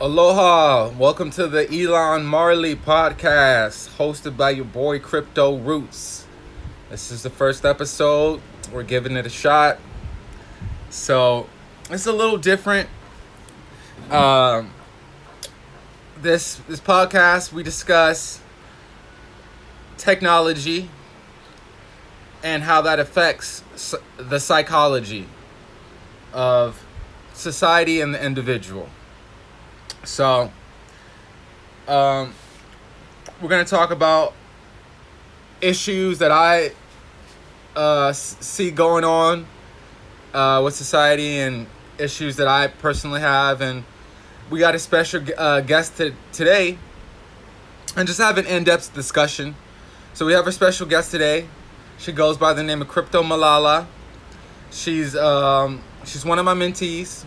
Aloha! Welcome to the Elon Marley Podcast, hosted by your boy cryptorootz. This is the first episode. We're giving it a shot. So, it's a little different. This podcast, we discuss technology and how that affects the psychology of society and the individual. So, we're going to talk about issues that I see going on with society and issues that I personally have. And we got a special guest today and just have an in-depth discussion. So we have a special guest today. She goes by the name of Crypto Malala. She's one of my mentees.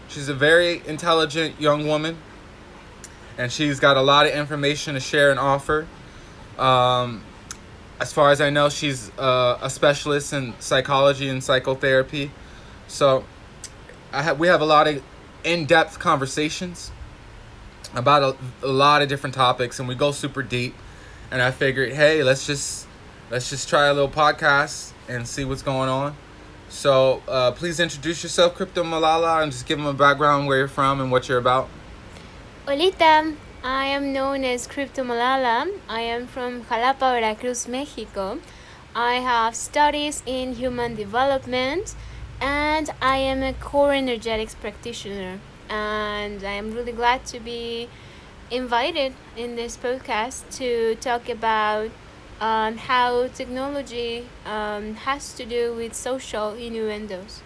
She's a very intelligent young woman, and she's got a lot of information to share and offer. As far as I know, she's a specialist in psychology and psychotherapy. So we have a lot of in-depth conversations about a lot of different topics, and we go super deep. And I figured, hey, let's just try a little podcast and see what's going on. So, please introduce yourself, Crypto Malala, and just give them a background where you're from and what you're about. Olita, I am known as Crypto Malala. I am from Jalapa, Veracruz, Mexico. I have studies in human development, and I am a core energetics practitioner. And I am really glad to be invited in this podcast to talk about how technology has to do with social innuendos.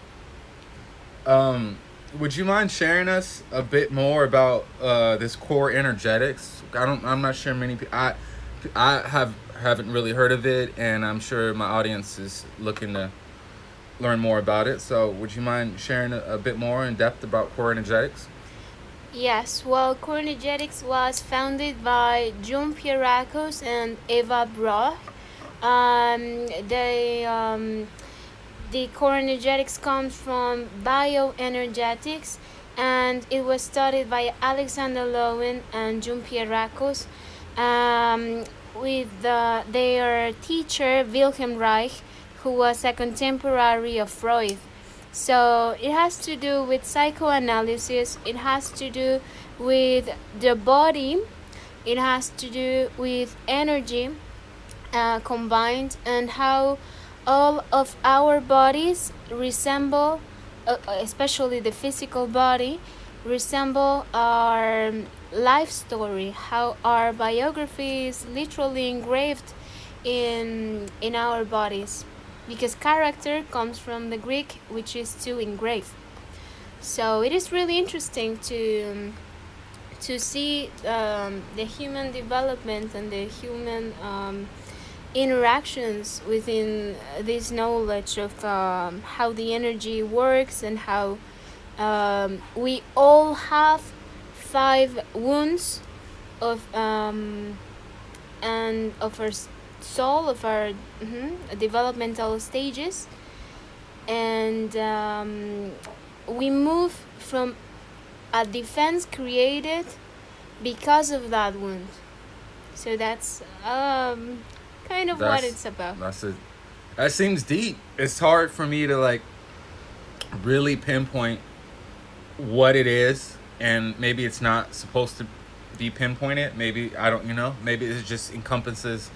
Would you mind sharing us a bit more about this core energetics? I'm not sure many people. I haven't really heard of it, and I'm sure my audience is looking to learn more about it. So, would you mind sharing a bit more in depth about core energetics? Yes, well, core energetics was founded by John Pierrakos and Eva Broch. The core energetics comes from bioenergetics, and it was studied by Alexander Lowen and John Pierrakos with their teacher Wilhelm Reich, who was a contemporary of Freud. So it has to do with psychoanalysis, it has to do with the body, it has to do with energy combined, and how all of our bodies resemble, especially the physical body, resemble our life story, how our biography is literally engraved in our bodies. Because character comes from the Greek, which is to engrave. So it is really interesting to see the human development and the human interactions within this knowledge of how the energy works, and how we all have 5 wounds of and of our soul, of our developmental stages, and we move from a defense created because of that wound. So that's kind of what it's about. That's it. That seems deep. It's hard for me to really pinpoint what it is, and maybe it's not supposed to be pinpointed. Maybe maybe it just encompasses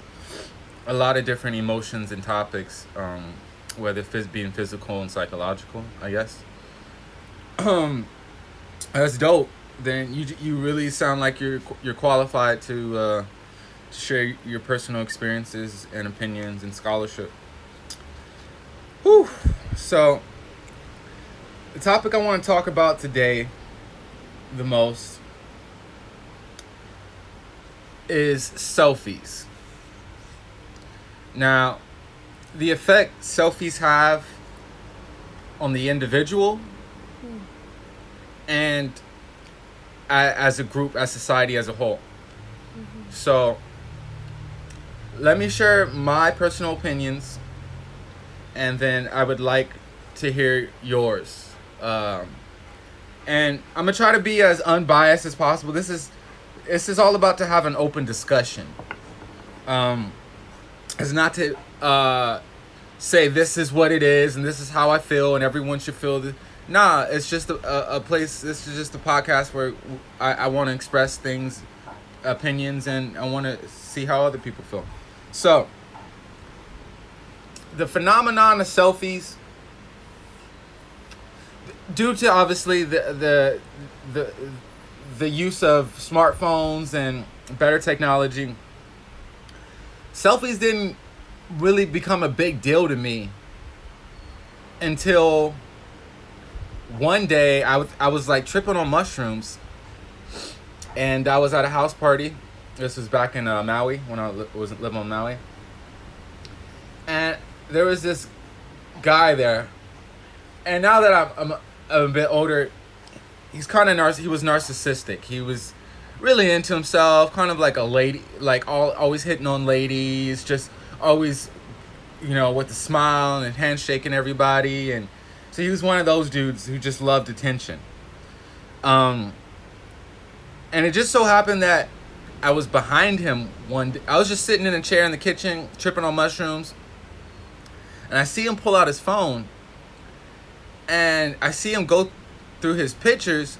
a lot of different emotions and topics, whether being physical and psychological, I guess. That's dope. Then you really sound like you're qualified to share your personal experiences and opinions and scholarship. Whew. So, the topic I want to talk about today the most is selfies. Now, the effect selfies have on the individual and as a group, as society as a whole. So, let me share my personal opinions, and then I would like to hear yours. And I'm gonna try to be as unbiased as possible. This is all about to have an open discussion. It's not to say this is what it is and this is how I feel and everyone should feel this. Nah, it's just a place. This is just a podcast where I want to express things, opinions, and I want to see how other people feel. So, the phenomenon of selfies, due to obviously the use of smartphones and better technology, selfies didn't really become a big deal to me until one day I was like tripping on mushrooms, and I was at a house party. This was back in Maui, when I was living on Maui, and there was this guy there. And now that I'm a bit older, he's kind of he was narcissistic. He was really into himself, kind of like a lady, like always hitting on ladies, just always, with a smile and handshaking everybody. And so he was one of those dudes who just loved attention. And it just so happened that I was behind him one day. I was just sitting in a chair in the kitchen, tripping on mushrooms, and I see him pull out his phone, and I see him go through his pictures,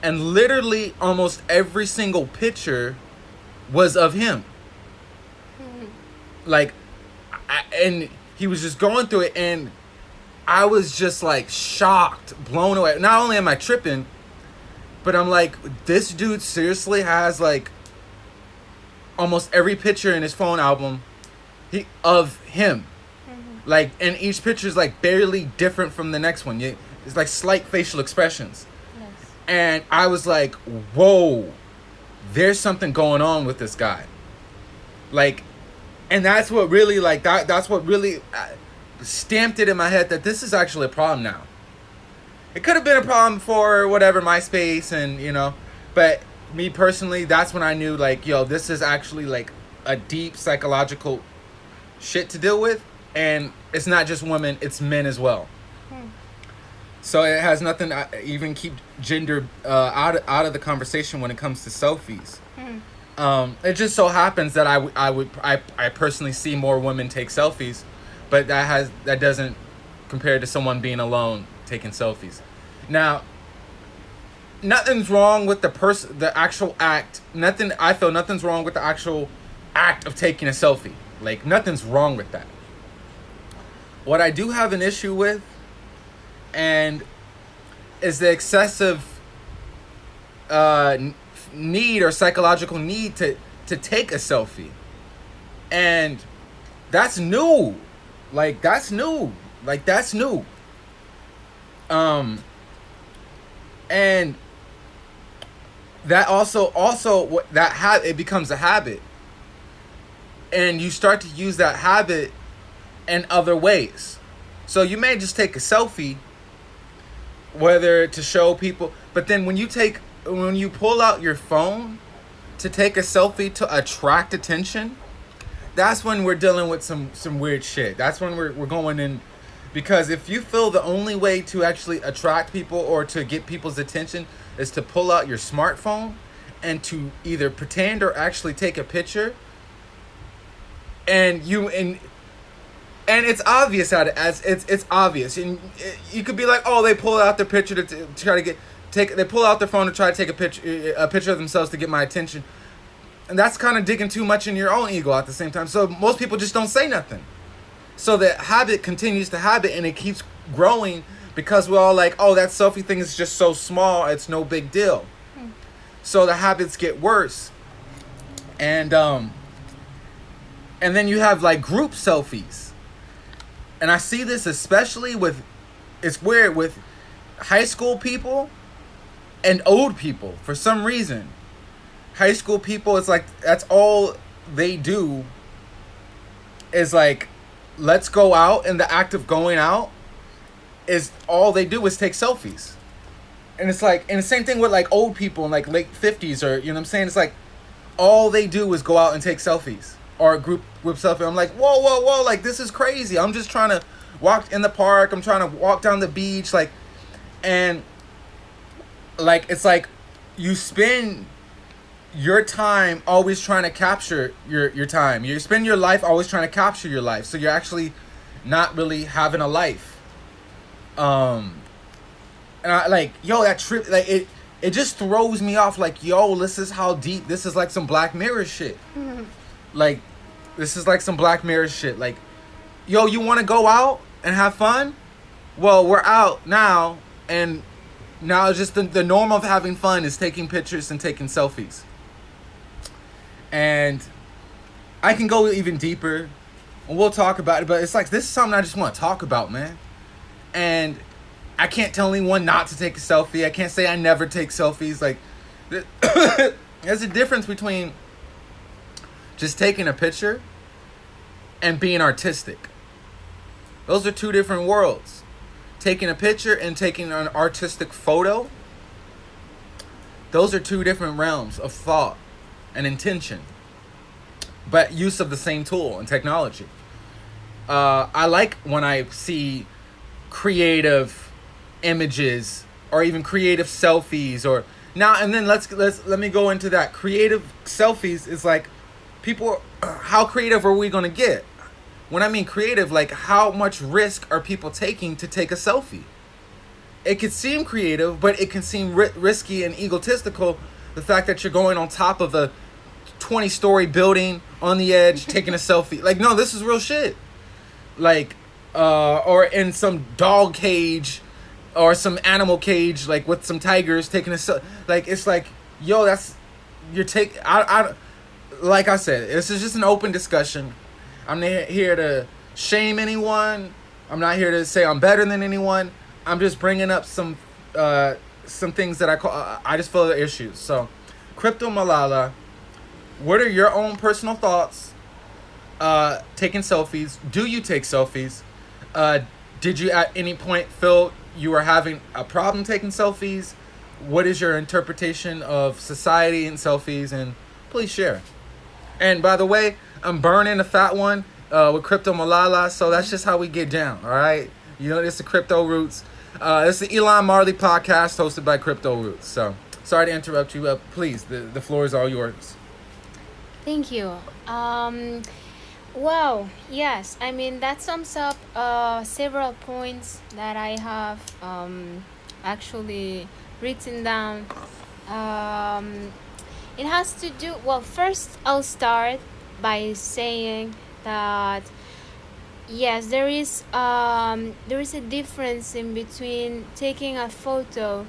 and literally almost every single picture was of him. Like, and he was just going through it, and I was just like shocked, blown away. Not only am I tripping, but I'm like, this dude seriously has like almost every picture in his phone album of him. Like, and each picture is like barely different from the next one. It's like slight facial expressions. Yes. And I was like, whoa, there's something going on with this guy. Like, and that's what really that's what really stamped it in my head that this is actually a problem now. It could have been a problem for whatever, MySpace and, but me personally, that's when I knew like, yo, this is actually like a deep psychological shit to deal with. And it's not just women, it's men as well. So it has nothing to even keep gender out of the conversation when it comes to selfies. It just so happens that I personally see more women take selfies, but that doesn't compare to someone being alone taking selfies. Now, nothing's wrong with the actual act. I feel nothing's wrong with the actual act of taking a selfie. Like, nothing's wrong with that. What I do have an issue with, and is the excessive need or psychological need to take a selfie. And that's new. That's new. And that also it becomes a habit. And you start to use that habit in other ways. So you may just take a selfie, whether to show people, but then when you pull out your phone to take a selfie to attract attention, that's when we're dealing with some weird shit. That's when we're going in, because if you feel the only way to actually attract people or to get people's attention is to pull out your smartphone and to either pretend or actually take a picture, and it's obvious it's obvious, and you could be like, oh, they pull out their picture to try to they pull out their phone to try to take a picture of themselves to get my attention, and that's kind of digging too much in your own ego at the same time. So most people just don't say nothing. So the habit continues to habit, and it keeps growing because we're all like, oh, that selfie thing is just so small, it's no big deal. So the habits get worse, and then you have like group selfies. And I see this especially it's weird, with high school people and old people. For some reason, high school people, it's like, that's all they do is like, let's go out. And the act of going out is all they do is take selfies. And it's like, and the same thing with like old people in like late 50s, or, you know what I'm saying? It's like, all they do is go out and take selfies. Or a group selfie. I'm like, whoa, like, this is crazy. I'm just trying to walk in the park. I'm trying to walk down the beach, like, and like it's like you spend your time always trying to capture your time. You spend your life always trying to capture your life. So you're actually not really having a life. And I like, yo, that trip, like it just throws me off. Like, yo, this is how deep. This is like some Black Mirror shit. Like, this is like some Black Mirror shit. Like, yo, you want to go out and have fun? Well, we're out now, and now it's just the norm of having fun is taking pictures and taking selfies. And I can go even deeper, and we'll talk about it, but it's like, this is something I just want to talk about, man. And I can't tell anyone not to take a selfie. I can't say I never take selfies. Like, there's a difference between just taking a picture and being artistic. Those are two different worlds. Taking a picture and taking an artistic photo, those are two different realms of thought and intention, but use of the same tool and technology. I like when I see creative images or even creative selfies, or now and then let me go into that. Creative selfies is like, people, how creative are we going to get? When I mean creative, like, how much risk are people taking to take a selfie? It could seem creative, but it can seem risky and egotistical. The fact that you're going on top of a 20-story building on the edge, taking a selfie. Like, no, this is real shit. Like, or in some dog cage or some animal cage, like with some tigers taking a selfie. Like, it's like, yo, that's, like I said, this is just an open discussion. I'm not here to shame anyone. I'm not here to say I'm better than anyone. I'm just bringing up some things that I just feel are issues. So, Crypto Malala, what are your own personal thoughts taking selfies? Do you take selfies? Did you at any point feel you were having a problem taking selfies? What is your interpretation of society and selfies? And please share. And by the way, I'm burning a fat one with Crypto Malala, so that's just how we get down, all right? You know, this is Crypto Roots. This is the Elon Marley Podcast hosted by Crypto Roots. So, sorry to interrupt you. Please, the floor is all yours. Thank you. Wow, yes. I mean, that sums up several points that I have actually written down. It has to do, well, first I'll start by saying that yes, there is a difference in between taking a photo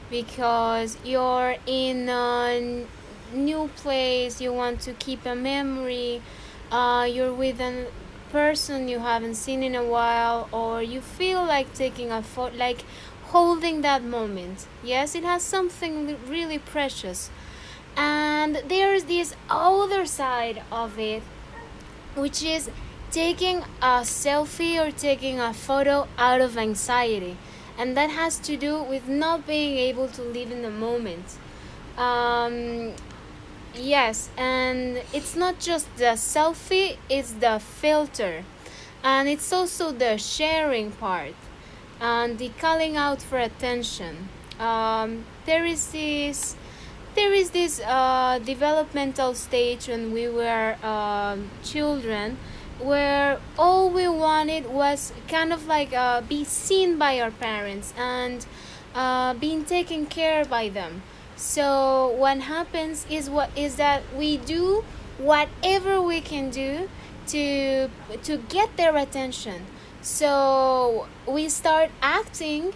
because you're in a new place, you want to keep a memory, you're with a person you haven't seen in a while, or you feel like taking a photo, like holding that moment. Yes, it has something really precious. And there's this other side of it, which is taking a selfie or taking a photo out of anxiety. And that has to do with not being able to live in the moment. Yes, and it's not just the selfie, it's the filter. And it's also the sharing part and the calling out for attention. There is this developmental stage when we were children, where all we wanted was kind of like be seen by our parents and being taken care by them. So what happens is that we do whatever we can do to get their attention. So we start acting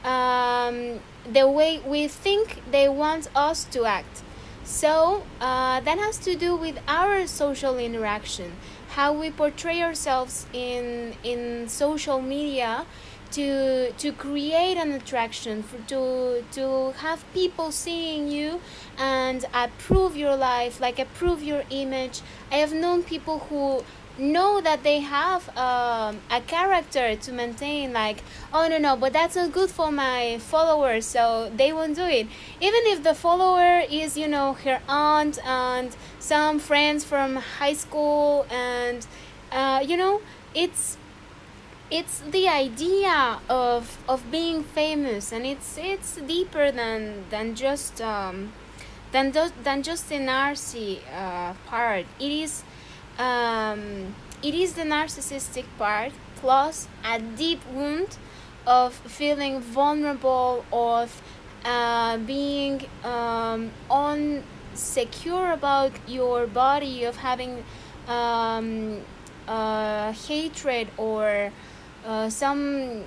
the way we think they want us to act. So that has to do with our social interaction, how we portray ourselves in social media to create an attraction, to have people seeing you and approve your life, like approve your image. I have known people who know that they have a character to maintain, like, oh no, but that's not good for my followers, so they won't do it, even if the follower is, you know, her aunt and some friends from high school. And you know, it's it's the idea of being famous, and it's deeper than just the narcissy part. It is the narcissistic part plus a deep wound of feeling vulnerable, of being unsecure about your body, of having hatred or some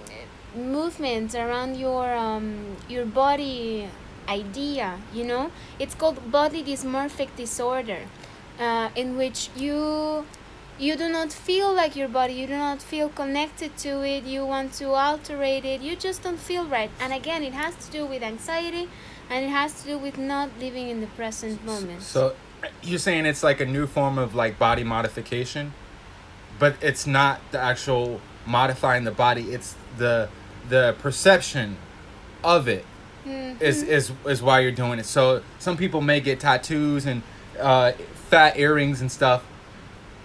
movements around your body idea. It's called body dysmorphic disorder, in which you do not feel like your body, you do not feel connected to it, you want to alterate it, you just don't feel right. And again, it has to do with anxiety, and it has to do with not living in the present moment. So you're saying it's like a new form of like body modification, but it's not the actual modifying the body, it's the perception of it. Is why you're doing it. So some people may get tattoos and fat earrings and stuff,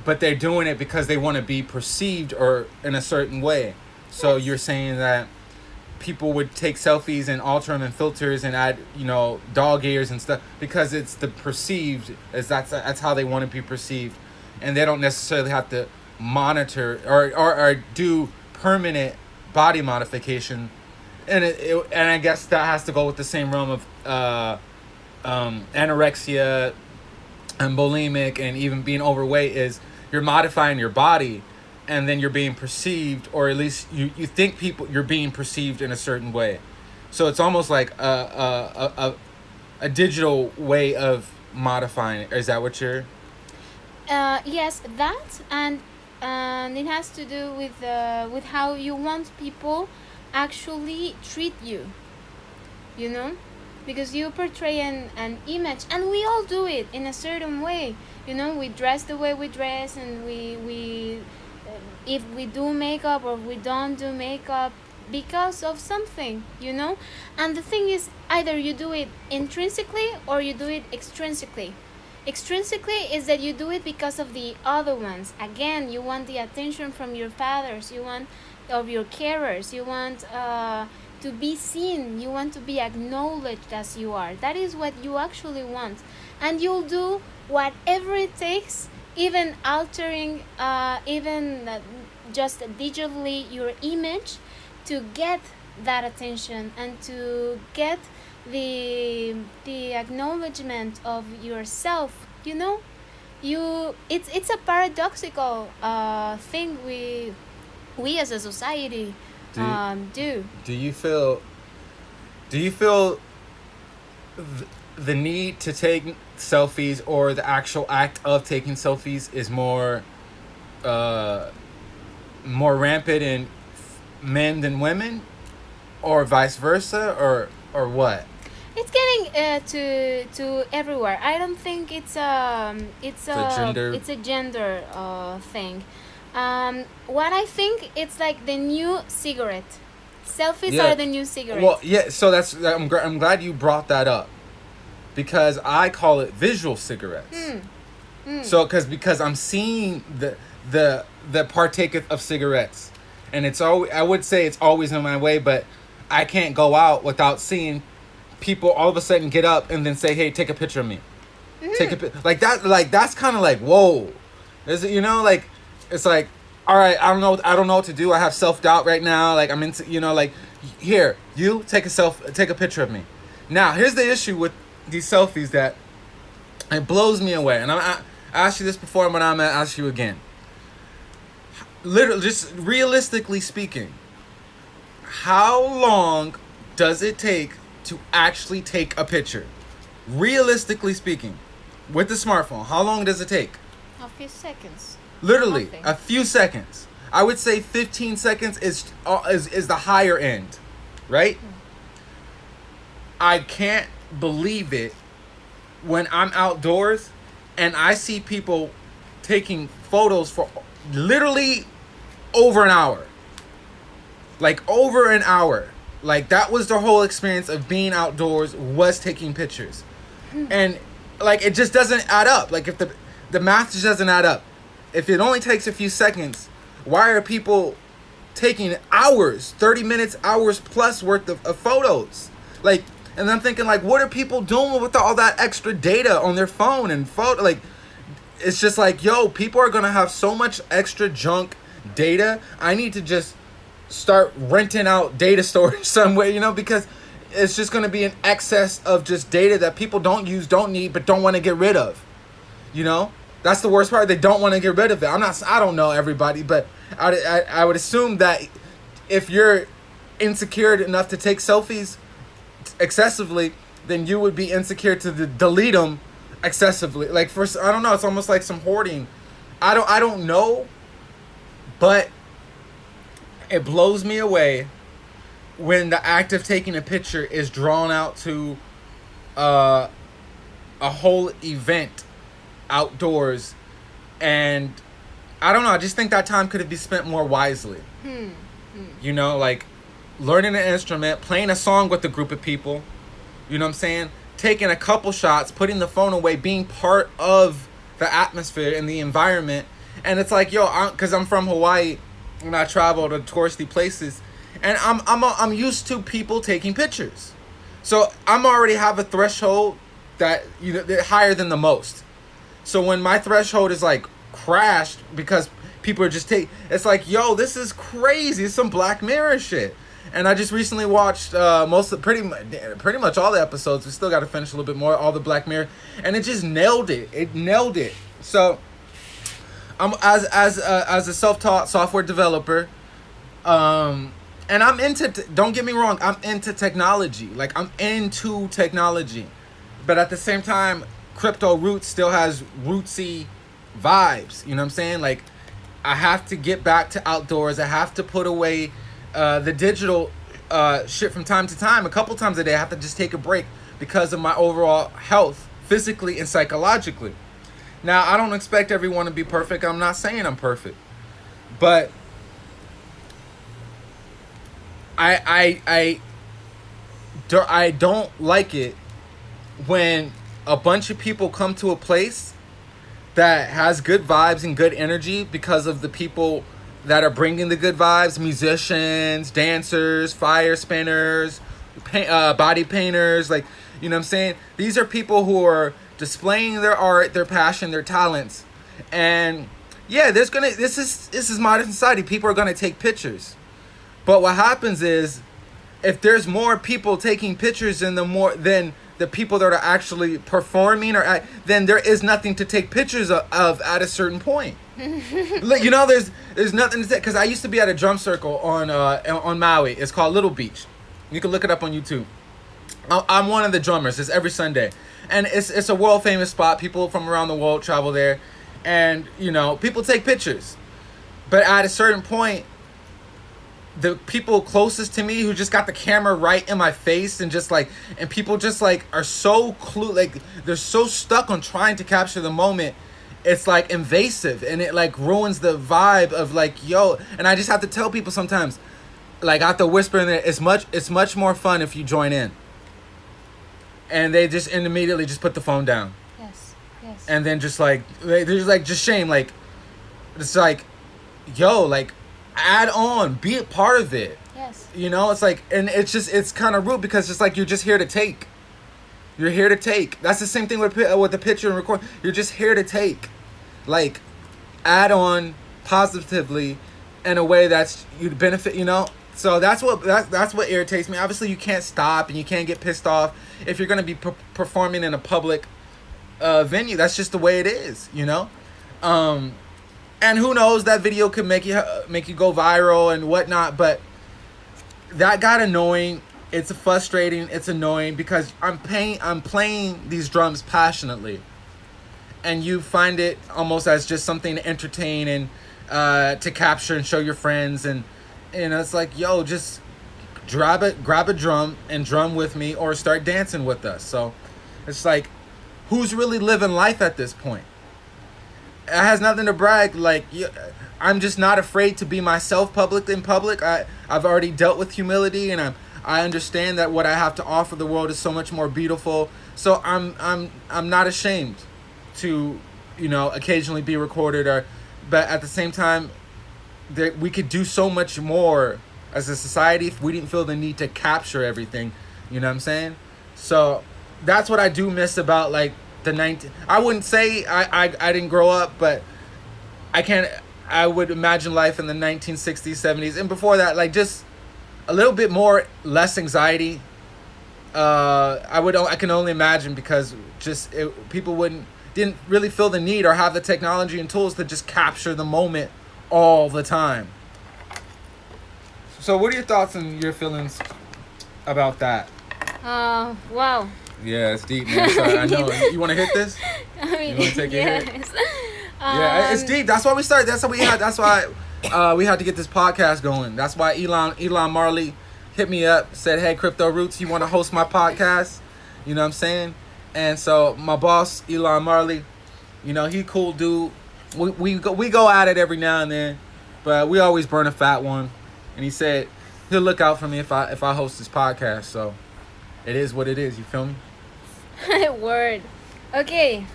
but they're doing it because they want to be perceived or in a certain way. So You're saying that people would take selfies and alter them and filters and add, dog ears and stuff because it's the perceived, that's how they want to be perceived, and they don't necessarily have to monitor or do permanent body modification. And and I guess that has to go with the same realm of anorexia and bulimic, and even being overweight, is you're modifying your body, and then you're being perceived, or at least you think you're being perceived in a certain way. So it's almost like a digital way of modifying it. Is that what you're? Yes, that, and it has to do with how you want people actually treat you, because you portray an image, and we all do it in a certain way. We dress the way we dress, and we if we do makeup or we don't do makeup because of something, and the thing is, either you do it intrinsically or you do it extrinsically. Extrinsically is that you do it because of the other ones. Again, you want the attention from your fathers, you want of your carers, you want to be seen, you want to be acknowledged as you are. That is what you actually want, and you'll do whatever it takes, even altering just digitally your image, to get that attention and to get the acknowledgement of yourself. It's a paradoxical thing we as a society do. Do you feel the need to take selfies, or the actual act of taking selfies, is more rampant in men than women, or vice versa, or what? It's getting to everywhere. I don't think it's a gender thing. What I think, it's like the new cigarette. Selfies are the new cigarette. Well, yeah. So I'm glad you brought that up, because I call it visual cigarettes. So because I'm seeing the partake of cigarettes, and I would say it's always in my way, but I can't go out without seeing people all of a sudden get up and then say, "Hey, take a picture of me." Take a like that. Like, that's kind of like, whoa. Is it? Like, it's like, all right, I don't know what to do. I have self-doubt right now. Like, I'm into, like, here, you take a picture of me. Now, here's the issue with these selfies that it blows me away. And I asked you this before, but I'm going to ask you again. Literally, just realistically speaking, how long does it take to actually take a picture? Realistically speaking, with the smartphone, how long does it take? A few seconds. Literally, Nothing. a few seconds. I would say 15 seconds is the higher end, right? I can't believe it when I'm outdoors and I see people taking photos for literally over an hour. Like, over an hour. Like, that was the whole experience of being outdoors, was taking pictures. And, like, it just doesn't add up. Like, if the math just doesn't add up. If it only takes a few seconds, why are people taking hours, 30 minutes, hours plus worth of photos. Like, and I'm thinking, like, what are people doing with all that extra data on their phone and photo? Like, it's just like, yo, people are going to have so much extra junk data. I need to just start renting out data storage somewhere, you know, because it's just going to be an excess of just data that people don't use, don't need, but don't want to get rid of. You know, that's the worst part. They don't want to get rid of it. I don't know everybody, but I would assume that if you're insecure enough to take selfies excessively, then you would be insecure to delete them excessively. Like, I don't know, it's almost like some hoarding. I don't know, but it blows me away when the act of taking a picture is drawn out to a whole event outdoors. And I don't know, I just think that time could be spent more wisely. You know, like learning an instrument, playing a song with a group of people, you know what I'm saying, taking a couple shots, putting the phone away, being part of the atmosphere and the environment. And it's like, yo, because I'm from Hawaii and I travel to touristy places, and I'm used to people taking pictures, so I'm already have a threshold that, you know, higher than the most. So when my threshold is like crashed because people are just it's like, yo, this is crazy. It's some Black Mirror shit. And I just recently watched pretty much all the episodes. We still got to finish a little bit more, all the Black Mirror, and it just nailed it. It nailed it. So I'm as a self-taught software developer, and I'm into don't get me wrong, I'm into technology. Like, I'm into technology, but at the same time, cryptorootz still has rootsy vibes. You know what I'm saying? Like, I have to get back to outdoors. I have to put away the digital shit from time to time. A couple times a day, I have to just take a break because of my overall health, physically and psychologically. Now, I don't expect everyone to be perfect. I'm not saying I'm perfect, but I don't like it when a bunch of people come to a place that has good vibes and good energy because of the people that are bringing the good vibes: musicians, dancers, fire spinners, body painters. Like, you know what I'm saying? These are people who are displaying their art, their passion, their talents. And yeah, this is modern society. People are gonna take pictures. But what happens is, if there's more people taking pictures than the people that are actually performing, then there is nothing to take pictures of at a certain point. Look, you know, there's nothing to say. Because I used to be at a drum circle on Maui. It's called Little Beach. You can look it up on YouTube. I'm one of the drummers. It's every Sunday, and it's a world famous spot. People from around the world travel there, and you know, people take pictures. But at a certain point, the people closest to me who just got the camera right in my face and people just like are so like they're so stuck on trying to capture the moment. It's like invasive, and it like ruins the vibe of like, yo. And I just have to tell people sometimes, like, I have to whisper in there, it's much more fun if you join in. And they just immediately just put the phone down. Yes. And then just like, they're just like, just shame. Like, it's like, yo, like, add on, be a part of it. Yes. You know, it's like, and it's kind of rude because it's like, you're just here to take. You're here to take. That's the same thing with the picture and record. You're just here to take. Like, add on positively in a way that's you'd benefit, you know? So that's what irritates me. Obviously, you can't stop and you can't get pissed off if you're going to be performing in a public venue. That's just the way it is, you know? And who knows, that video could make you go viral and whatnot, but that got annoying. It's frustrating. It's annoying because I'm playing these drums passionately, and you find it almost as just something to entertain and to capture and show your friends, and it's like, yo, just grab a drum and drum with me or start dancing with us. So it's like, who's really living life at this point? It has nothing to brag. Like, I'm just not afraid to be myself in public. I've already dealt with humility, and I understand that what I have to offer the world is so much more beautiful. So I'm not ashamed to, you know, occasionally be recorded, but at the same time, that we could do so much more as a society if we didn't feel the need to capture everything. You know what I'm saying? So that's what I do miss about like I wouldn't say I didn't grow up, but I would imagine life in the 1960s, 70s, and before that, like just a little bit more, less anxiety. I can only imagine, because people didn't really feel the need or have the technology and tools to just capture the moment all the time. So what are your thoughts and your feelings about that? Wow. Yeah, it's deep, man. Sorry, I know. You want to hit this? I mean, you want to take yes. a hit? Yeah, it's deep. That's why we started. That's why we had to get this podcast going. That's why Elon Marley hit me up, said, "Hey, cryptorootz, you want to host my podcast?" You know what I'm saying? And so my boss, Elon Marley, you know, he cool dude. We go at it every now and then, but we always burn a fat one. And he said he'll look out for me if I host this podcast. So it is what it is. You feel me? Word. Okay.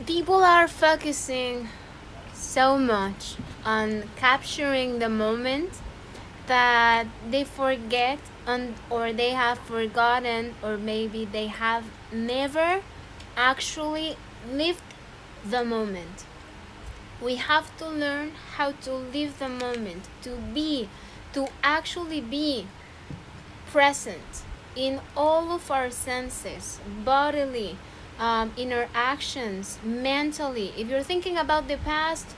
People are focusing so much on capturing the moment that they forget or they have forgotten, or maybe they have never actually lived the moment. We have to learn how to live the moment, to actually be present in all of our senses, bodily, in our actions, mentally. If you're thinking about the past,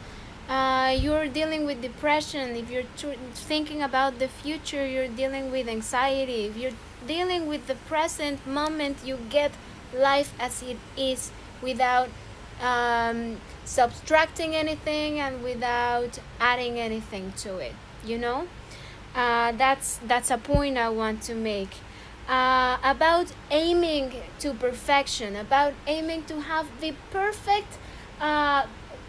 you're dealing with depression. If you're thinking about the future, you're dealing with anxiety. If you're dealing with the present moment, you get life as it is without subtracting anything and without adding anything to it. You know, that's a point I want to make. About aiming to perfection, about aiming to have the perfect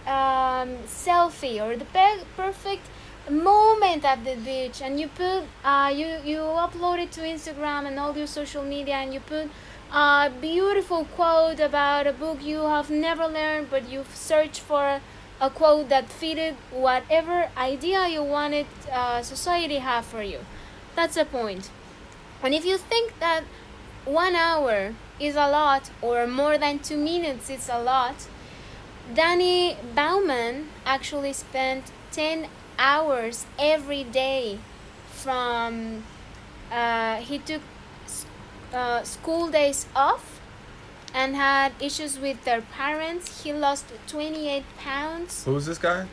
selfie or the perfect moment at the beach, and you put you upload it to Instagram and all your social media, and you put a beautiful quote about a book you have never learned, but you've searched for a quote that fitted whatever idea you wanted society have for you. That's the point. And if you think that 1 hour is a lot, or more than 2 minutes is a lot, Danny Bauman actually spent 10 hours every day from he took school days off and had issues with their parents. He lost 28 pounds. Who's this guy?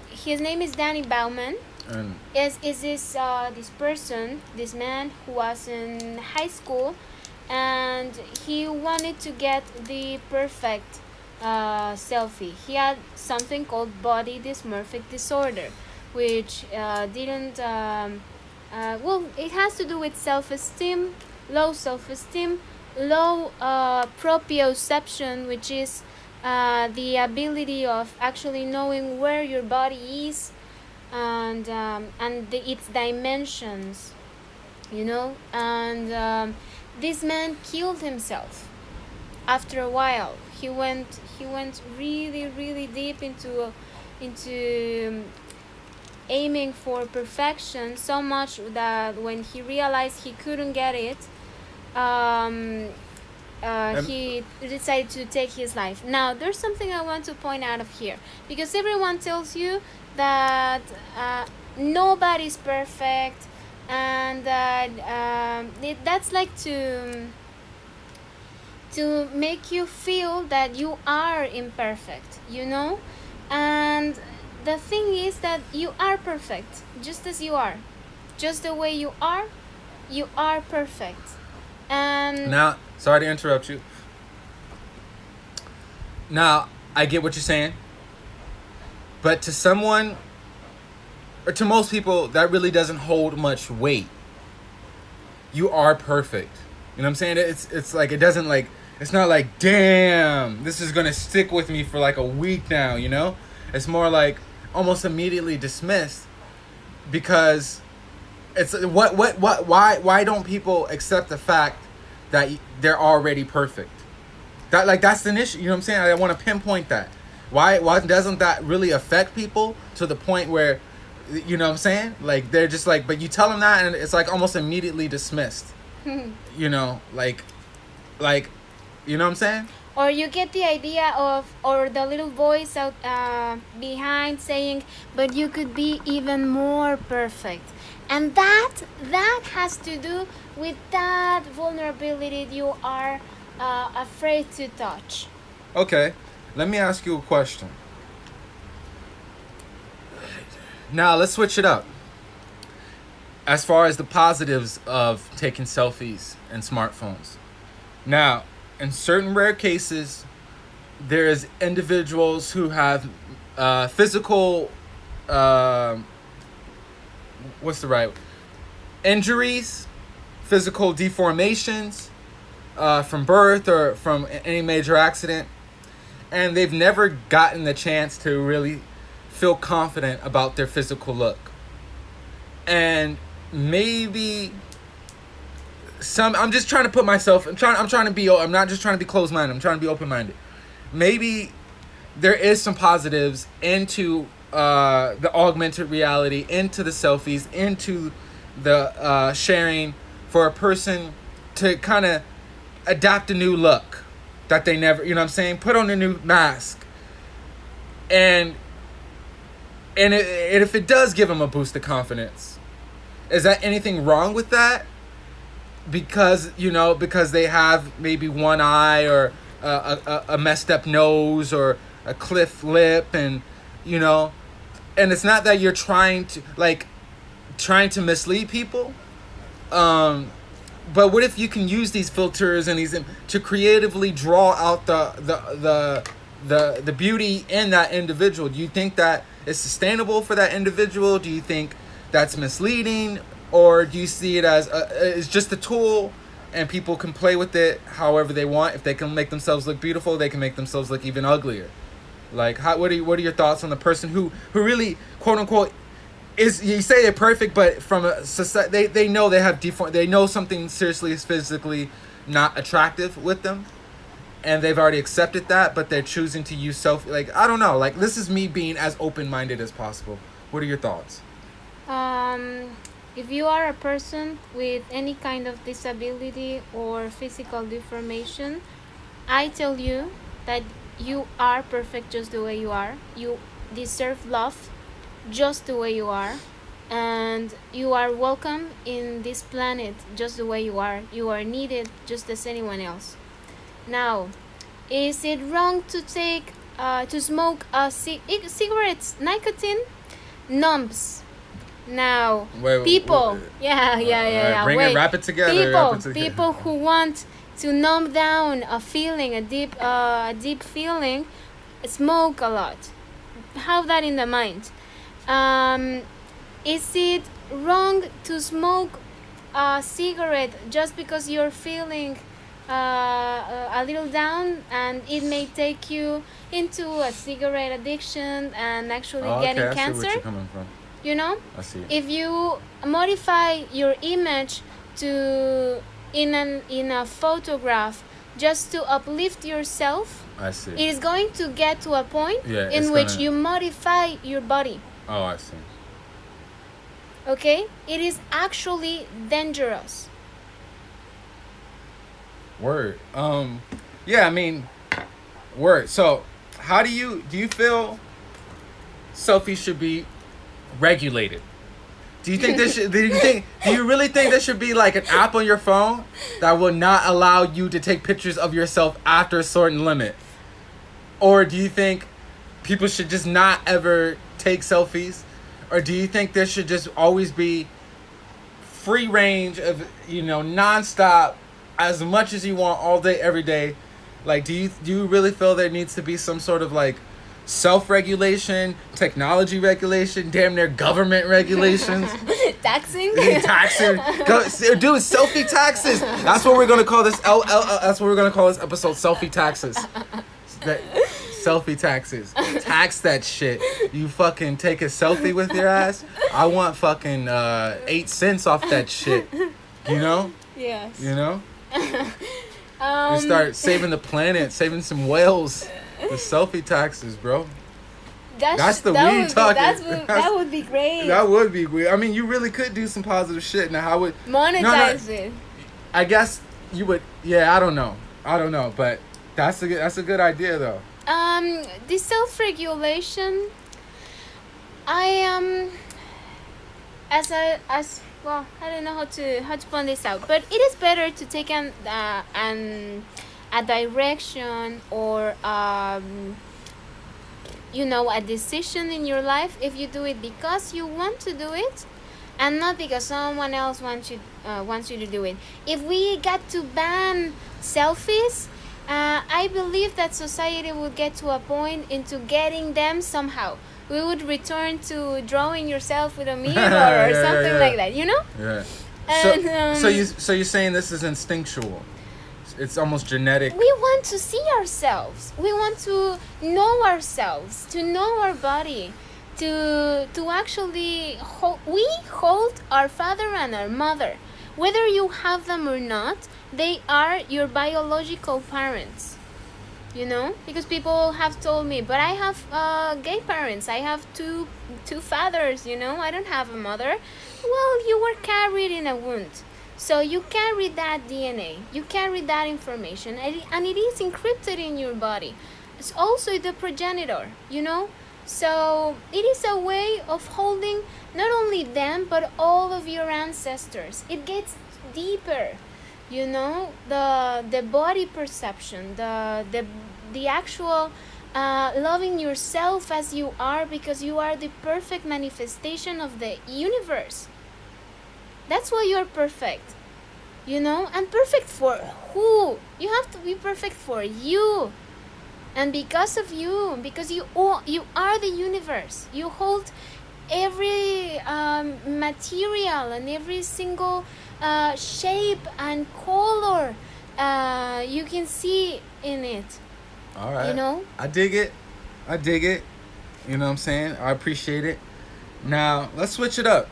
His name is Danny Bauman. And Is this man who was in high school, and he wanted to get the perfect selfie. He had something called body dysmorphic disorder, which didn't it has to do with self-esteem, low self-esteem, low proprioception, which is the ability of actually knowing where your body is and its dimensions, you know. And this man killed himself after a while. He went really deep into aiming for perfection, so much that when he realized he couldn't get it, he decided to take his life. Now, there's something I want to point out of here, because everyone tells you that nobody's perfect, and that's like to make you feel that you are imperfect, you know. And the thing is that you are perfect just as you are, just the way you are perfect. And now, sorry to interrupt you. Now, I get what you're saying, but to someone, or to most people, that really doesn't hold much weight. You are perfect. You know what I'm saying? It's like, it doesn't, like, it's not like, damn, this is gonna stick with me for like a week now, you know? It's more like almost immediately dismissed, because it's why don't people accept the fact that they're already perfect? That's an issue, you know what I'm saying? I want to pinpoint that. Why doesn't that really affect people to the point where, you know what I'm saying? Like, they're just like, but you tell them that and it's like almost immediately dismissed. You know, like, you know what I'm saying? Or you get the idea of, or the little voice out behind saying, but you could be even more perfect. And that has to do with that vulnerability you are afraid to touch. Okay, let me ask you a question. Now, let's switch it up. As far as the positives of taking selfies and smartphones. Now, in certain rare cases, there's individuals who have physical, injuries, physical deformations from birth or from any major accident, and they've never gotten the chance to really feel confident about their physical look. And maybe I'm just trying to put myself, I'm not just trying to be closed-minded, I'm trying to be open-minded. Maybe there is some positives into the augmented reality, into the selfies, into the sharing for a person to kind of adapt a new look that they never, you know what I'm saying? Put on a new mask. And if it does give them a boost of confidence, is that anything wrong with that? Because they have maybe one eye or a messed up nose or a cleft lip, and and it's not that you're trying to mislead people, but what if you can use these filters and these to creatively draw out the beauty in that individual? Do you think that is sustainable for that individual? Do you think that's misleading? Or do you see it as it's just a tool and people can play with it however they want? If they can make themselves look beautiful, they can make themselves look even uglier. Like, what are your thoughts on the person who really, quote unquote, is, you say they're perfect, but from a society, they know they have they know something seriously is physically not attractive with them, and they've already accepted that, but they're choosing to use I don't know. Like, this is me being as open-minded as possible. What are your thoughts? If you are a person with any kind of disability or physical deformation, I tell you that you are perfect just the way you are. You deserve love just the way you are. And you are welcome in this planet just the way you are. You are needed just as anyone else. Now, is it wrong to smoke cigarettes? Nicotine numbs. Now, people, wrap it together. People who want to numb down a feeling, a deep feeling, smoke a lot. Have that in the mind. Is it wrong to smoke a cigarette just because you're feeling a little down, and it may take you into a cigarette addiction and actually getting cancer? I see where you're coming from. I see. If you modify your image in a photograph just to uplift yourself, I see. It is going to get to a point in which you modify your body. Oh, I see. Okay? It is actually dangerous. Word. Word. So, how do you feel selfies should be regulated? Do you think do you really think there should be like an app on your phone that will not allow you to take pictures of yourself after a certain limit? Or do you think people should just not ever take selfies? Or do you think there should just always be free range of, nonstop, as much as you want all day, every day? Like, do you really feel there needs to be some sort of like self-regulation, technology regulation, damn near government regulations? Taxing? Taxing. Dude, selfie taxes. That's what we're gonna call this. That's what we're gonna call this episode. Selfie taxes. Selfie taxes. Tax that shit. You fucking take a selfie with your ass. I want fucking 8 cents off that shit. Yes. You start saving the planet, saving some whales. The selfie taxes, bro. That's the that weed would be- talking. that would be great. That would be weird. I mean, you really could do some positive shit. Now, how would Monetize it. I guess you would. Yeah, I don't know, but that's a good idea though. The self-regulation. I well, I don't know how to point this out, but it is better to take a direction or a decision in your life if you do it because you want to do it and not because someone else wants you to do it. If we got to ban selfies, I believe that society would get to a point into getting them somehow. We would return to drawing yourself with a mirror or something like that, you know? Yeah. And, so you're saying this is instinctual. It's almost genetic. We want to see ourselves. We want to know ourselves, to know our body, to actually we hold our father and our mother. Whether you have them or not, they are your biological parents. You know, because people have told me, but I have gay parents. I have two fathers. You know, I don't have a mother. Well, you were carried in a wound, so you carry that DNA. You carry that information, and it is encrypted in your body. It's also the progenitor. You know, so it is a way of holding not only them but all of your ancestors. It gets deeper. You know, the body perception, the actual loving yourself as you are because you are the perfect manifestation of the universe. That's why you're perfect. You know, and perfect for who? You have to be perfect for you. And because of you, because you are the universe. You hold every material and every single shape and color you can see in it. All right. You know? I dig it. You know what I'm saying? I appreciate it. Now, let's switch it up.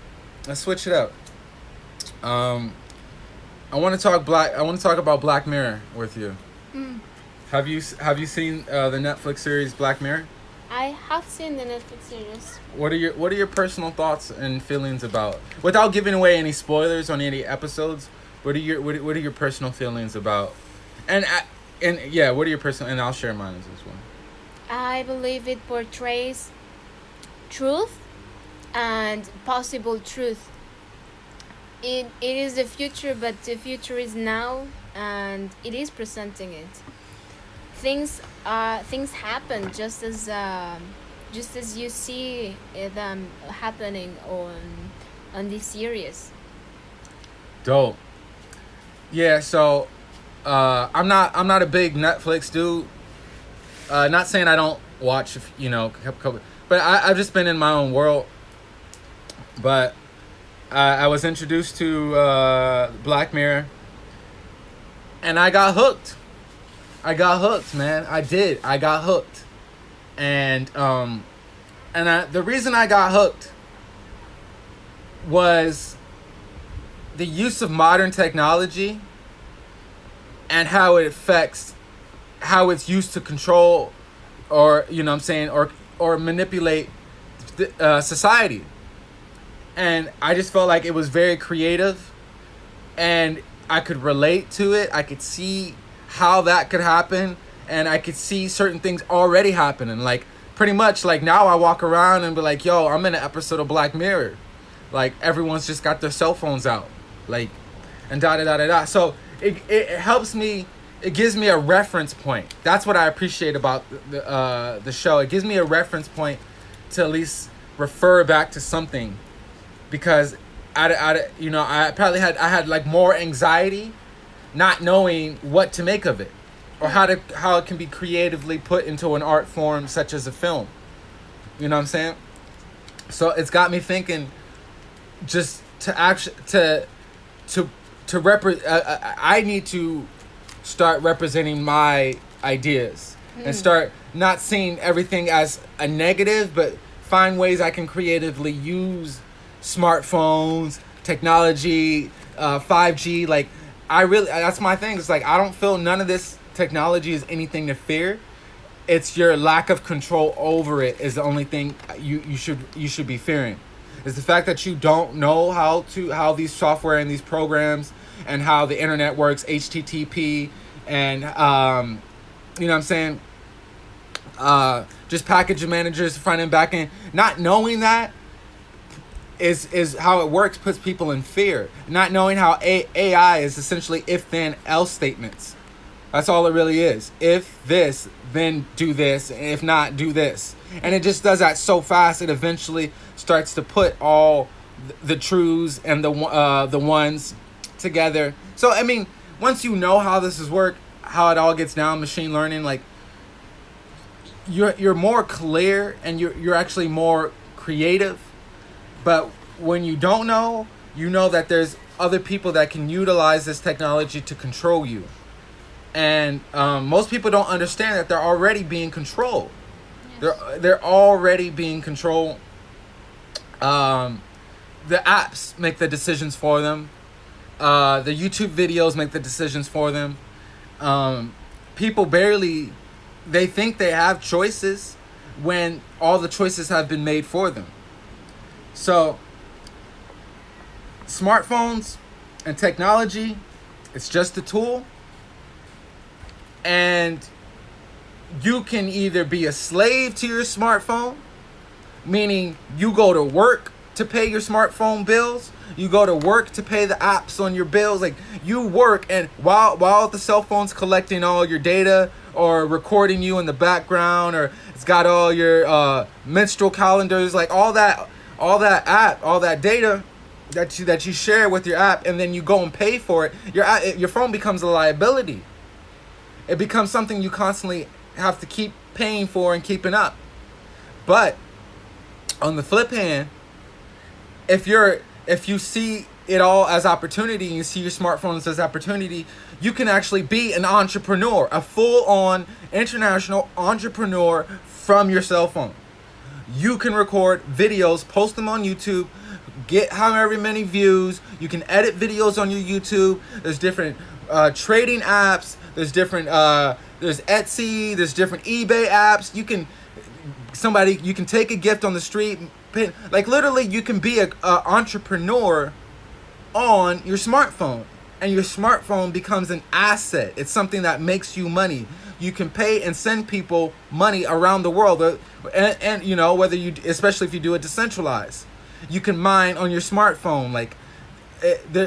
I want to talk about Black Mirror with you. Have you seen the Netflix series Black Mirror? I have seen the Netflix series. What are your personal thoughts and feelings about, without giving away any spoilers on any episodes? What are your personal feelings about? What are your personal? And I'll share mine as well. I believe it portrays truth and possible truth. It is the future, but the future is now, and it is presenting it. Things happen just as you see them happening on this series. Dope. Yeah, so I'm not a big Netflix dude. Not saying I don't watch, but I've just been in my own world. But I was introduced to Black Mirror, and I got hooked. Man. I did. I got hooked. And the reason I got hooked was the use of modern technology and how it affects how it's used to control or manipulate society. And I just felt like it was very creative, and I could relate to it. I could see how that could happen, and I could see certain things already happening. Like, pretty much, like, now I walk around and be like, yo, I'm in an episode of Black Mirror. Like, everyone's just got their cell phones out. Like, and da-da-da-da-da. So, it helps me, it gives me a reference point. That's what I appreciate about the show. It gives me a reference point to at least refer back to something. Because I had like more anxiety not knowing what to make of it, or how it can be creatively put into an art form such as a film. You know what I'm saying? So it's got me thinking, just I need to start representing my ideas and start not seeing everything as a negative, but find ways I can creatively use smartphones, technology, 5G. Like, that's my thing. It's like, I don't feel none of this technology is anything to fear. it's your lack of control over it is the only thing you should be fearing. Is the fact that you don't know how these software and these programs and how the internet works, HTTP, and you know what I'm saying? Just package managers, front end, back end. Not knowing that is how it works, puts people in fear. Not knowing how AI is essentially if then else statements. That's all it really is. If this, then do this. And if not, do this. And it just does that so fast. It eventually starts to put all the truths and the ones together. So I mean, once you know how this is work, how it all gets down, machine learning, like you're more clear and you're actually more creative. But when you don't know, you know that there's other people that can utilize this technology to control you. And most people don't understand that they're already being controlled. Yes. They're already being controlled. The apps make the decisions for them. The YouTube videos make the decisions for them. People they think they have choices when all the choices have been made for them. So, smartphones and technology, it's just a tool. And you can either be a slave to your smartphone, meaning you go to work to pay your smartphone bills, you go to work to pay the apps on your bills, like you work, and while the cell phone's collecting all your data or recording you in the background, or it's got all your menstrual calendars, like all that data that you share with your app, and then you go and pay for it, your phone becomes a liability. It becomes something you constantly have to keep paying for and keeping up. But on the flip hand, if you see it all as opportunity and you see your smartphones as opportunity, you can actually be an entrepreneur, a full-on international entrepreneur from your cell phone. You can record videos, post them on YouTube, get however many views. You can edit videos on your YouTube. There's different trading apps. There's different there's Etsy, there's different eBay apps. You can take a gift on the street, like literally you can be a entrepreneur on your smartphone, and your smartphone becomes an asset. It's something that makes you money. You can pay and send people money around the world, and you know, whether you, especially if you do it decentralized, you can mine on your smartphone. Like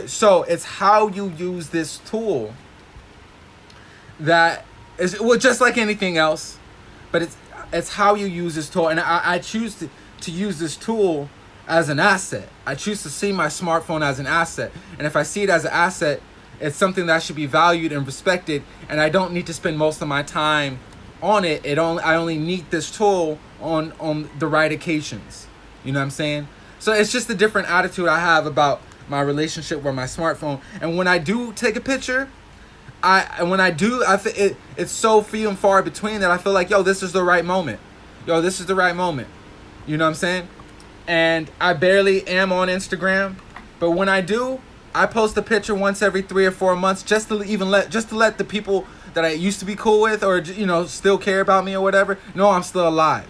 so it's how you use this tool that is, well, just like anything else, but it's how you use this tool. And I choose to use this tool as an asset. I choose to see my smartphone as an asset. And if I see it as an asset, it's something that should be valued and respected, and I don't need to spend most of my time on it. I only need this tool on the right occasions. You know what I'm saying? So it's just a different attitude I have about my relationship with my smartphone. And when I do take a picture, it's so few and far between that I feel like, this is the right moment. This is the right moment. You know what I'm saying? And I barely am on Instagram, but when I do, I post a picture once every 3 or 4 months, just to let the people that I used to be cool with, or still care about me or whatever, know I'm still alive.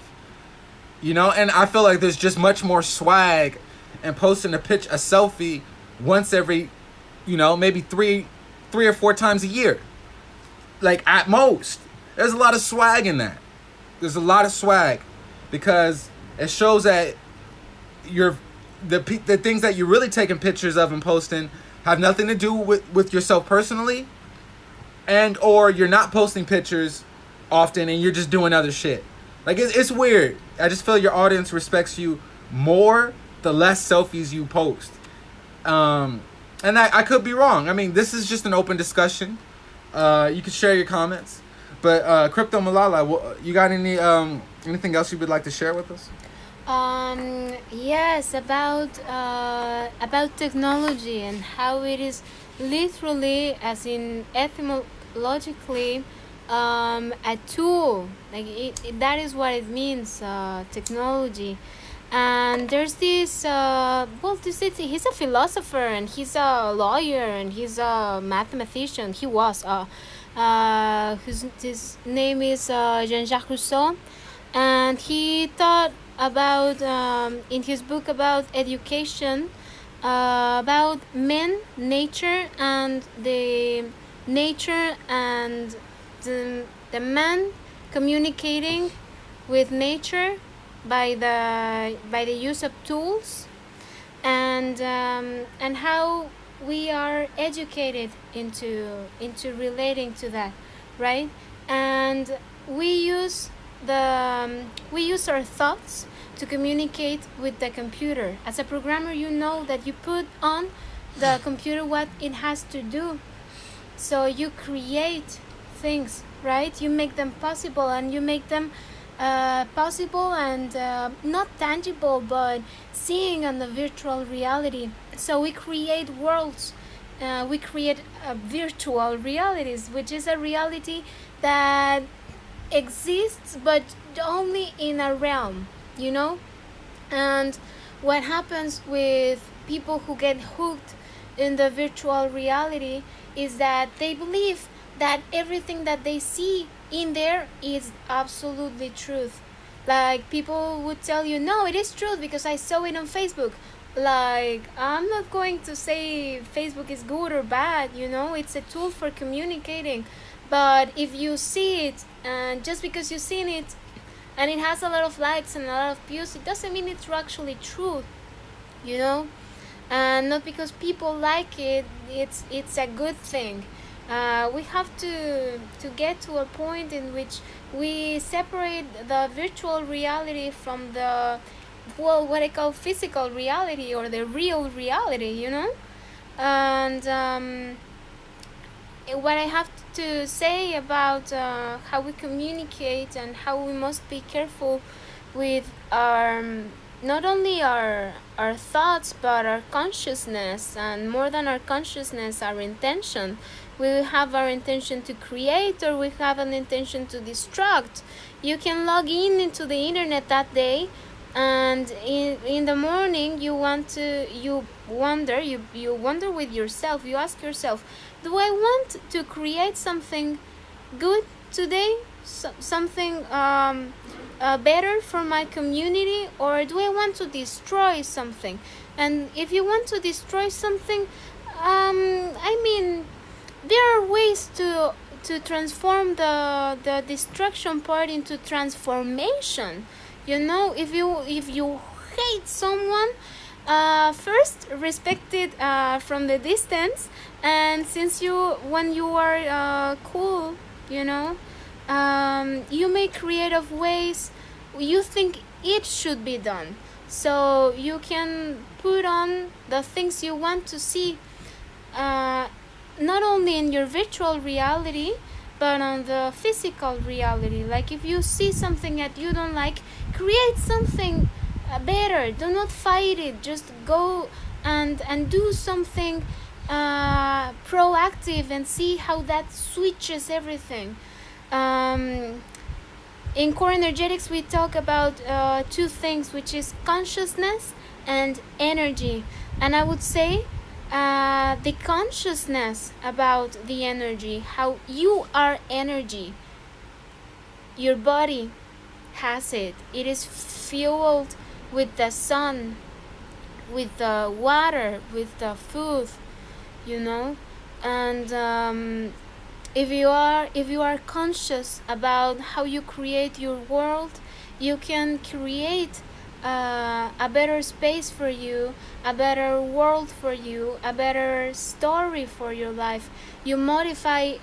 And I feel like there's just much more swag in posting a selfie once every, maybe three or 4 times a year, like at most. There's a lot of swag in that. There's a lot of swag, because it shows that the things that you're really taking pictures of and posting have nothing to do with yourself personally, and or you're not posting pictures often and you're just doing other shit. Like it's weird. I just feel your audience respects you more the less selfies you post. And I could be wrong. I mean, this is just an open discussion. You can share your comments. But Crypto Malala, you got anything else you would like to share with us? Yes, about technology and how it is literally, as in etymologically, a tool. Like that is what it means, technology. And there's this, he's a philosopher, and he's a lawyer, and he's a mathematician. He was his name is Jean-Jacques Rousseau, and he thought about in his book about education, about men, nature, and the nature and the man communicating with nature by the use of tools, and how we are educated into relating to that, right? And we use our thoughts to communicate with the computer. As a programmer, you know that you put on the computer what it has to do. So you create things, right? You make them possible, and you make them possible and not tangible, but seeing on the virtual reality. So we create worlds. We create virtual realities, which is a reality that exists, but only in a realm, you know? And what happens with people who get hooked in the virtual reality is that they believe that everything that they see in there is absolutely truth. Like, people would tell you, no, it is truth because I saw it on Facebook. Like, I'm not going to say Facebook is good or bad, you know, it's a tool for communicating. But if you see it, and just because you've seen it and it has a lot of likes and a lot of views, it doesn't mean it's actually true, you know? And not because people like it, it's a good thing. We have to get to a point in which we separate the virtual reality from the, well, what I call physical reality, or the real reality, you know? And what I have to say about how we communicate and how we must be careful with our, not only our thoughts, but our consciousness, and more than our consciousness, our intention. We have our intention to create, or we have an intention to destruct. You can log in into the internet that day, and in the morning you wonder with yourself. You ask yourself, do I want to create something good today, something better for my community, or do I want to destroy something? And if you want to destroy something, I mean, there are ways to transform the destruction part into transformation. You know, if you hate someone, first respect it from the distance, and when you are cool, you know, you may creative ways you think it should be done, so you can put on the things you want to see, not only in your virtual reality, but on the physical reality. Like, if you see something that you don't like, create something better. Do not fight it. Just go and do something proactive, and see how that switches everything. In core energetics, we talk about two things, which is consciousness and energy. And I would say the consciousness about the energy, how you are energy. Your body has it. It is fueled with the sun, with the water, with the food, you know. And if you are conscious about how you create your world, you can create a better space for you, a better world for you, a better story for your life. You modify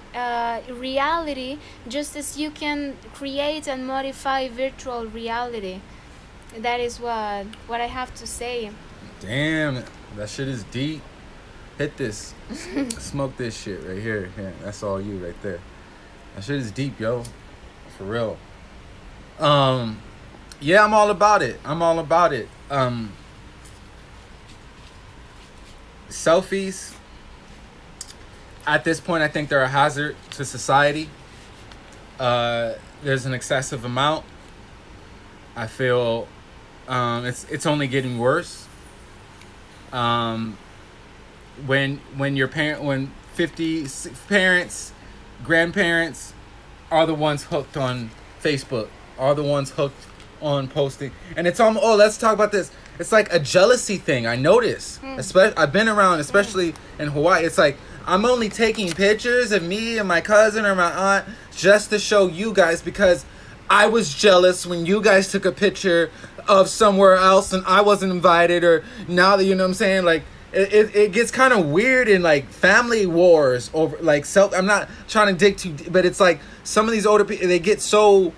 reality just as you can create and modify virtual reality. That is what I have to say. Damn, that shit is deep. Hit this. Smoke this shit right here. Yeah, that's all you right there. That shit is deep, yo. For real. Yeah, I'm all about it. Selfies, at this point, I think they're a hazard to society. There's an excessive amount. I feel it's only getting worse. When 50 parents grandparents are the ones hooked on Facebook, are the ones hooked on posting. And it's almost, let's talk about this. It's like a jealousy thing. I notice. I've been around, especially in Hawaii. It's like I'm only taking pictures of me and my cousin or my aunt just to show you guys, because I was jealous when you guys took a picture of somewhere else and I wasn't invited, or now that, you know what I'm saying, like it gets kind of weird in like family wars over like I'm not trying to dig too deep, but it's like some of these older people, they get so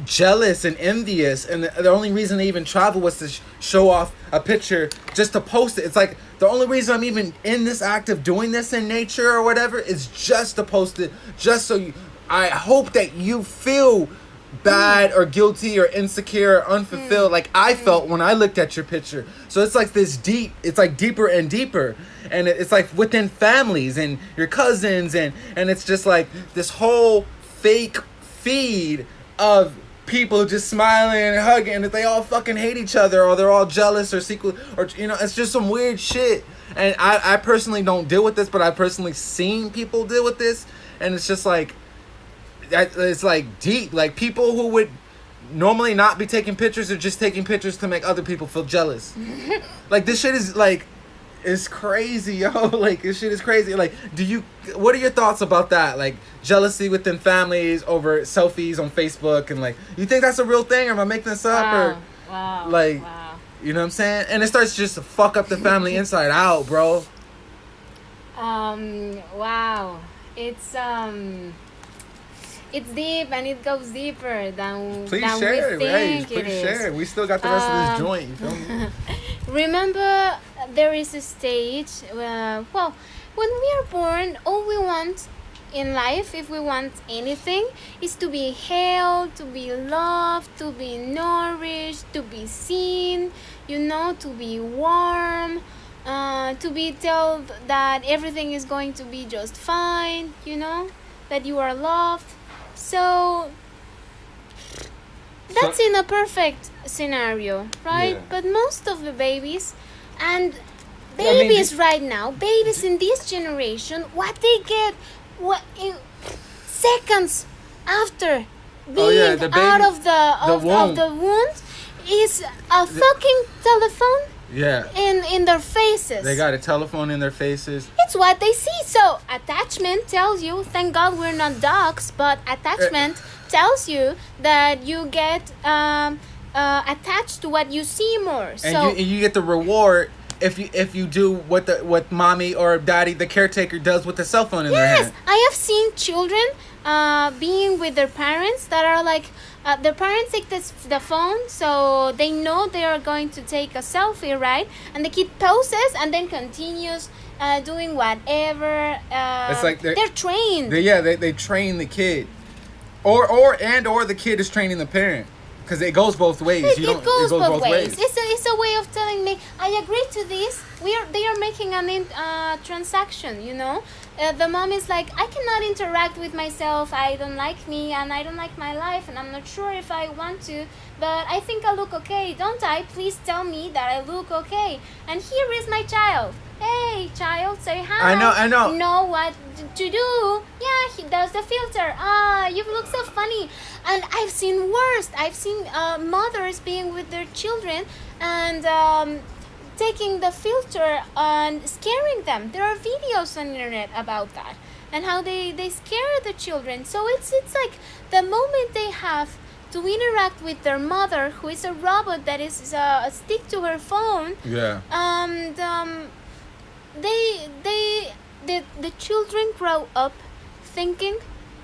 jealous and envious, and the only reason they even travel was to show off a picture just to post it. It's like the only reason I'm even in this act of doing this in nature or whatever is just to post it, just so I hope that you feel bad or guilty or insecure or unfulfilled like I felt when I looked at your picture. So it's like this deep, it's like deeper and deeper, and it's like within families and your cousins, and it's just like this whole fake feed of people just smiling and hugging, and that they all fucking hate each other, or they're all jealous or secret, or you know, it's just some weird shit. And I personally don't deal with this, but I've personally seen people deal with this, and it's just like it's like deep, like people who would normally not be taking pictures are just taking pictures to make other people feel jealous. Like this shit is like, it's crazy, yo. Like this shit is crazy. Like, what are your thoughts about that? Like jealousy within families over selfies on Facebook, and like, you think that's a real thing, or am I making this up? Wow. Like, you know what I'm saying? And it starts just to fuck up the family inside out, bro. Wow. It's deep, and it goes deeper than we think it is. Share. We still got the rest of this joint. You feel me? Remember, there is a stage where, well, when we are born, all we want in life, if we want anything, is to be held, to be loved, to be nourished, to be seen, you know, to be warm, to be told that everything is going to be just fine, you know, that you are loved. So that's in a perfect scenario, right? Yeah. But most of the babies and babies right now, babies in this generation, what they get in seconds after being out of the womb is a fucking telephone. Yeah. In their faces. They got a telephone in their faces. It's what they see. So attachment tells you, thank God we're not dogs, but attachment tells you that you get attached to what you see more. And so you get the reward if you do what mommy or daddy, the caretaker, does with the cell phone in their hand. Yes, I have seen children being with their parents that are like, their parents take the phone, so they know they are going to take a selfie, right? And the kid poses and then continues doing whatever. It's like they're trained. They train the kid, or the kid is training the parent, because it goes both ways. It goes both ways. It's a way of telling me I agree to this. They are making a transaction, you know. The mom is like, I cannot interact with myself. I don't like me, and I don't like my life, and I'm not sure if I want to, but I think I look okay, don't I? Please tell me that I look okay. And here is my child. Hey, child, say hi. I know. Know what to do. Yeah, he does the filter. You look so funny. And I've seen worse. I've seen mothers being with their children and taking the filter and scaring them. There are videos on the internet about that and how they scare the children. So it's like the moment they have to interact with their mother, who is a robot that is stick to her phone. Yeah. And the children grow up thinking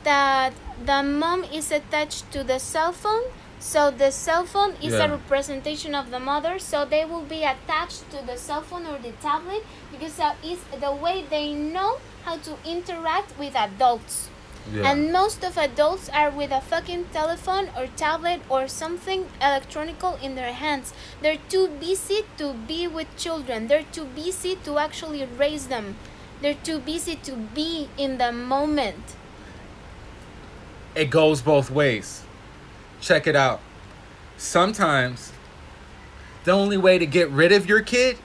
that the mom is attached to the cell phone, so the cell phone is a representation of the mother, so they will be attached to the cell phone or the tablet because that is the way they know how to interact with adults. Yeah. And most of adults are with a fucking telephone or tablet or something electronical in their hands. They're too busy to be with children. They're too busy to actually raise them. They're too busy to be in the moment. It goes both ways. Check it out. Sometimes the only way to get rid of your kid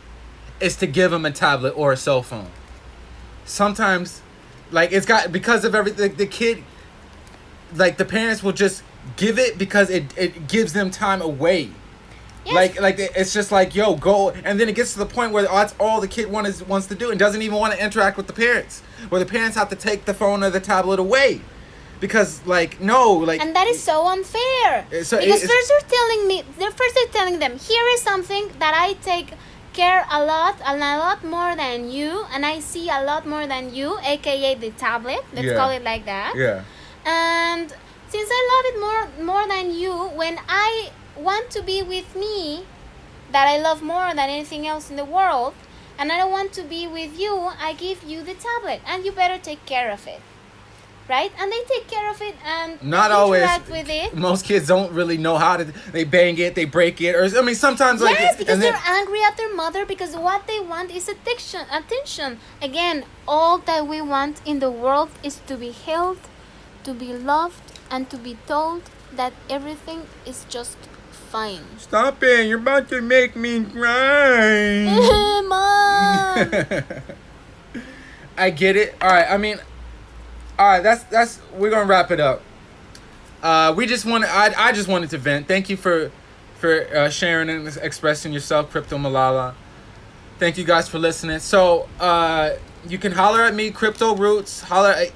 is to give them a tablet or a cell phone. Sometimes Like, it's got, because of everything, the kid, like, the parents will just give it because it gives them time away. Yes. Like it's just like, yo, go, and then it gets to the point where that's all the kid wants to do, and doesn't even want to interact with the parents, where the parents have to take the phone or the tablet away, because like, no, like, and that is so unfair. So because first they're telling them, here is something that I take care a lot more than you, and I see a lot more than you, aka the tablet. Let's call it like that. Yeah. And since I love it more than you, when I want to be with me, that I love more than anything else in the world, and I don't want to be with you, I give you the tablet, and you better take care of it, right? And they take care of it and not interact always with it. Most kids don't really know how to. They bang it, they break it, or I mean, sometimes like, yes, because they're angry at their mother, because what they want is attention. Again, all that we want in the world is to be held, to be loved, and to be told that everything is just fine. Stop it! You're about to make me cry. Mom. I get it. All right. I mean, all right. That's. We're gonna wrap it up. We just want. I just wanted to vent. Thank you for sharing and expressing yourself, Crypto Malala. Thank you guys for listening. So you can holler at me, cryptorootz.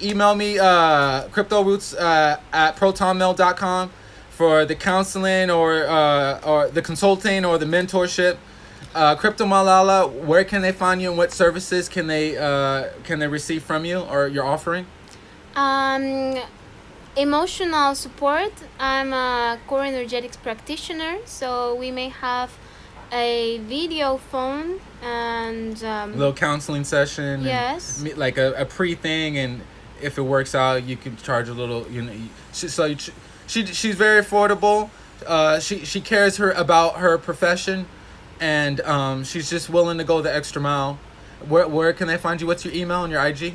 Email me, cryptorootz at protonmail.com. for the counseling or the consulting or the mentorship. Crypto Malala, where can they find you, and what services can they receive from you or your offering? Emotional support. I'm a core energetics practitioner, so we may have a video phone and a little counseling session. Yes. And, like a pre-thing, and if it works out, you can charge a little. You know, She's very affordable. She cares about her profession, and she's just willing to go the extra mile. Where can they find you? What's your email and your IG?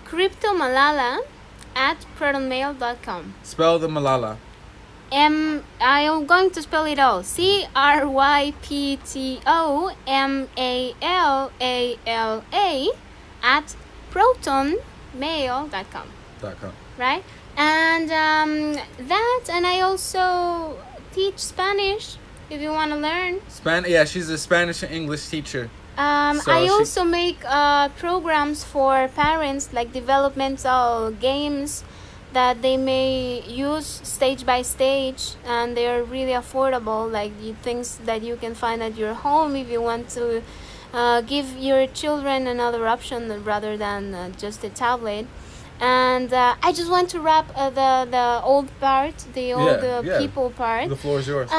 cryptomalala@protonmail.com. Spell the Malala. I am going to spell it all. CRYPTOMALALA @protonmail.com. Right? And and I also teach Spanish if you want to learn. Yeah, she's a Spanish and English teacher. I also make programs for parents, like developmental games that they may use stage by stage, and they are really affordable, like things that you can find at your home if you want to give your children another option rather than just a tablet. And I just want to wrap the old part, people part. The floor is yours.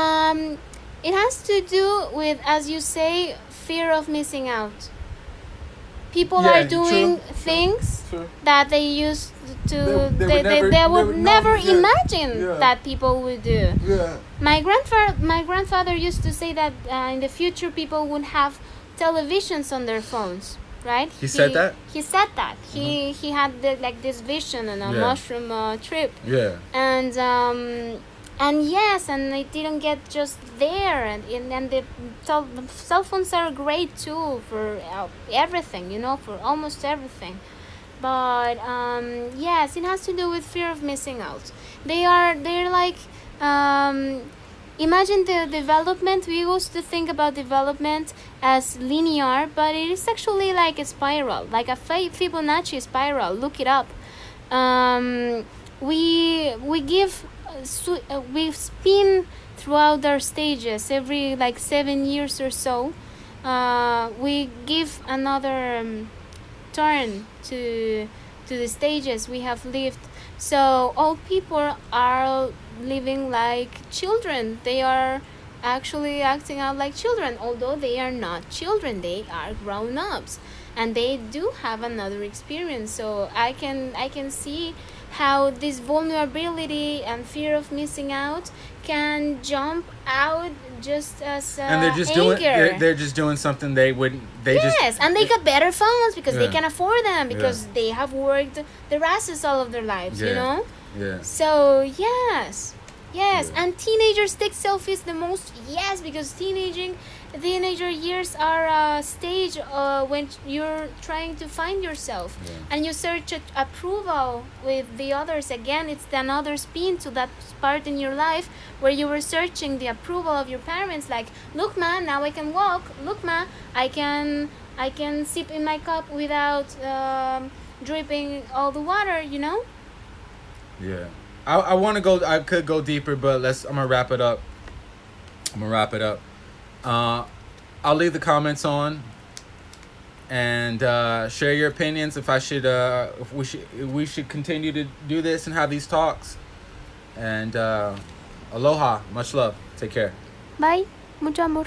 It has to do with, as you say, fear of missing out. People are doing things that they used to. They would never imagine that people would do. Yeah. My grandfather used to say that in the future people would have televisions on their phones. Right? He said that? He said that. He had this vision on a mushroom trip. Yeah. And yes, and it didn't get just there. And the cell phones are a great tool for everything, for almost everything. But yes, it has to do with fear of missing out. They're like imagine the development. We used to think about development as linear, but it is actually like a spiral, like a Fibonacci spiral. Look it up. We spin throughout our stages every 7 years or so. We give another turn to the stages we have lived. So old people are living like children. They are actually acting out like children, although they are not children. They are grown-ups, and they do have another experience. So I can see how this vulnerability and fear of missing out can jump out just as and they're just anger. They're just doing something they wouldn't. And they got better phones because they can afford them, because they have worked their asses all of their lives. Yeah. So yes, and teenagers take selfies the most. Yes, because teenaging teenager years are a stage when you're trying to find yourself, and you search approval with the others. Again, it's another spin to that part in your life where you were searching the approval of your parents, like, look ma, now I can walk, look ma, I can sip in my cup without dripping all the water, you know. Yeah, I want to go. I could go deeper, but I'm gonna wrap it up. I'll leave the comments on, and share your opinions if we should continue to do this and have these talks. And aloha, much love, take care. Bye, mucho amor.